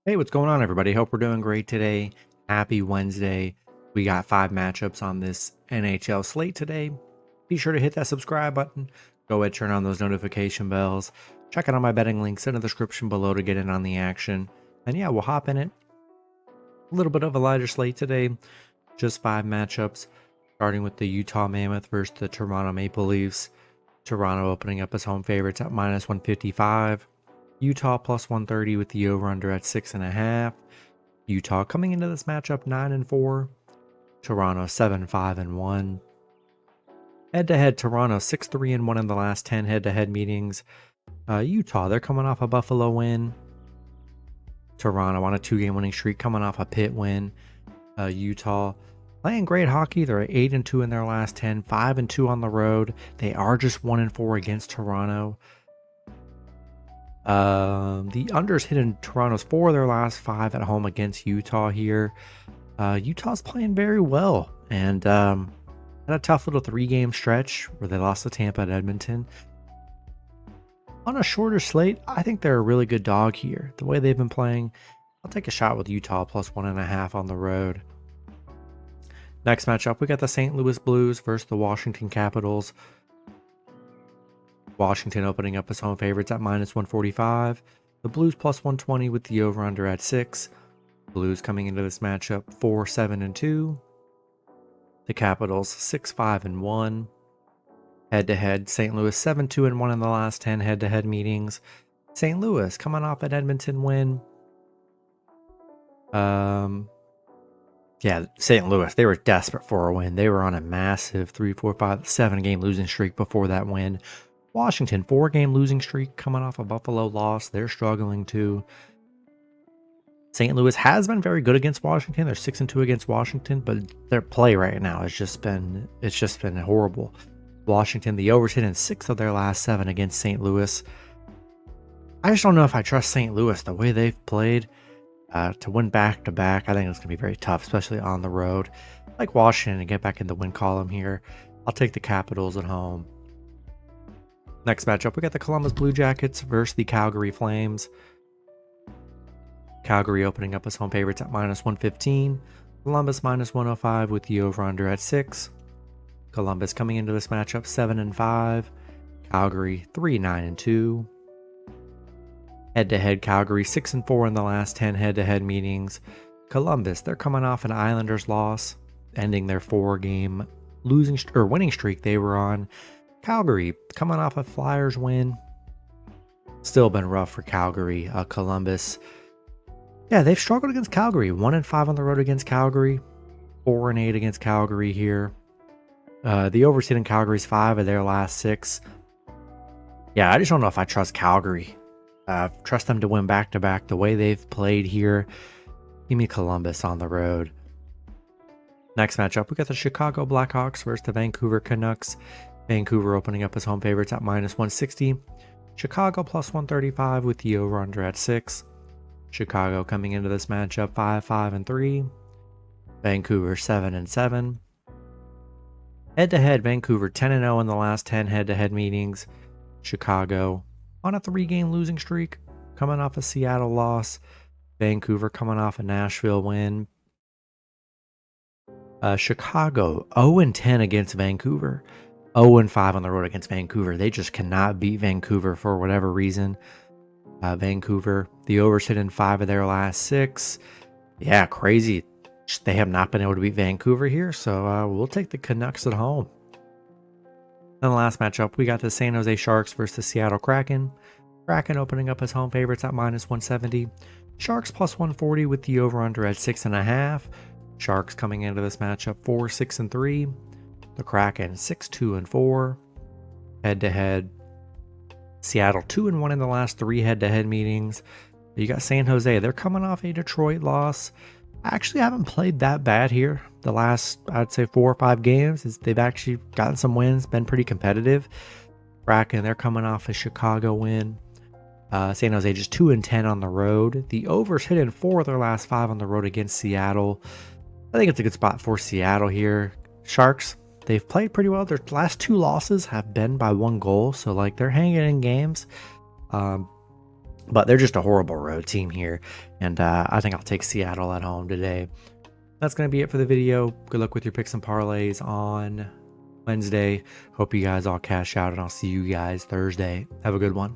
Hey, what's going on, everybody? Hope we're doing great today. Happy Wednesday. We got 5 matchups on this NHL slate today. Be sure to hit that subscribe button. Go ahead, turn on those notification bells. Check out all my betting links in the description below to get in on the action. And yeah, we'll hop in it. A little bit of a lighter slate today. Just 5 matchups, starting with the Utah Mammoth versus the Toronto Maple Leafs. Toronto opening up as home favorites at -155. Utah plus 130 with the over-under at 6.5. Utah coming into this matchup 9-4. Toronto 7-5-1. Head-to-head, Toronto 6-3-1 in the last 10 head-to-head meetings. Utah, they're coming off a Buffalo win. Toronto on a 2-game winning streak, coming off a Pitt win. Utah playing great hockey. They're at 8-2 in their last 10, 5-2 on the road. They are just 1-4 against Toronto. The unders hit in Toronto's 4 of their last 5 at home against Utah here. Utah's playing very well and had a tough little 3-game stretch where they lost to Tampa at Edmonton. On a shorter slate, I think they're a really good dog here. The way they've been playing, I'll take a shot with Utah plus 1.5 on the road. Next matchup, we got the St. Louis Blues versus the Washington Capitals. Washington opening up as home favorites at -145. The Blues plus 120 with the over-under at 6. Blues coming into this matchup 4-7-2. The Capitals 6-5-1. Head-to-head, St. Louis 7-2-1 in the last 10 head-to-head meetings. St. Louis coming off an Edmonton win. St. Louis, they were desperate for a win. They were on a massive 3, 4, 5, 7-game losing streak before that win. Washington, 4-game losing streak coming off a Buffalo loss. They're struggling too. St. Louis has been very good against Washington. They're 6-2 against Washington, but their play right now has just been horrible. Washington, the overs hit in 6 of their last 7 against St. Louis. I just don't know if I trust St. Louis the way they've played to win back-to-back. I think it's going to be very tough, especially on the road. Like Washington to get back in the win column here. I'll take the Capitals at home. Next matchup, we got the Columbus Blue Jackets versus the Calgary Flames. Calgary opening up as home favorites at -115. Columbus -105 with the over-under at 6. Columbus coming into this matchup 7-5. Calgary 3-9-2. Head-to-head, Calgary 6-4 in the last 10 head-to-head meetings. Columbus, they're coming off an Islanders loss, ending their 4-game winning streak they were on. Calgary coming off a Flyers win. Still been rough for Calgary. Columbus, yeah, they've struggled against Calgary. 1-5 on the road against Calgary. 4-8 against Calgary here. The overs hit in Calgary's 5 of their last 6. Yeah, I just don't know if I trust Calgary. Trust them to win back-to-back the way they've played here. Give me Columbus on the road. Next matchup, we got the Chicago Blackhawks versus the Vancouver Canucks. Vancouver opening up as home favorites at -160. Chicago plus 135 with the over-under at 6. Chicago coming into this matchup 5-5-3. Vancouver 7-7. Head-to-head, Vancouver 10-0 in the last 10 head-to-head meetings. Chicago on a 3-game losing streak, coming off a Seattle loss. Vancouver coming off a Nashville win. Chicago 0-10 against Vancouver. 0-5 on the road against Vancouver. They just cannot beat Vancouver for whatever reason. Vancouver, the overs hit in 5 of their last 6. Yeah, crazy. They have not been able to beat Vancouver here, so we'll take the Canucks at home. Then the last matchup, we got the San Jose Sharks versus the Seattle Kraken. Kraken opening up as home favorites at -170. Sharks plus 140 with the over-under at 6.5. Sharks coming into this matchup 4-6-3. The Kraken 6-2-4. Head-to-head, Seattle 2-1 in the last 3 head-to-head meetings. You got San Jose. They're coming off a Detroit loss. Actually haven't played that bad here. The last, I'd say, 4 or 5 games, they've actually gotten some wins, been pretty competitive. Kraken, they're coming off a Chicago win. San Jose just 2-10 on the road. The overs hit in 4 of their last 5 on the road against Seattle. I think it's a good spot for Seattle here. Sharks, they've played pretty well. Their last 2 losses have been by 1 goal, so like they're hanging in games. But they're just a horrible road team here, and I think I'll take Seattle at home today. That's going to be it for the video. Good luck with your picks and parlays on Wednesday. Hope you guys all cash out, and I'll see you guys Thursday. Have a good one.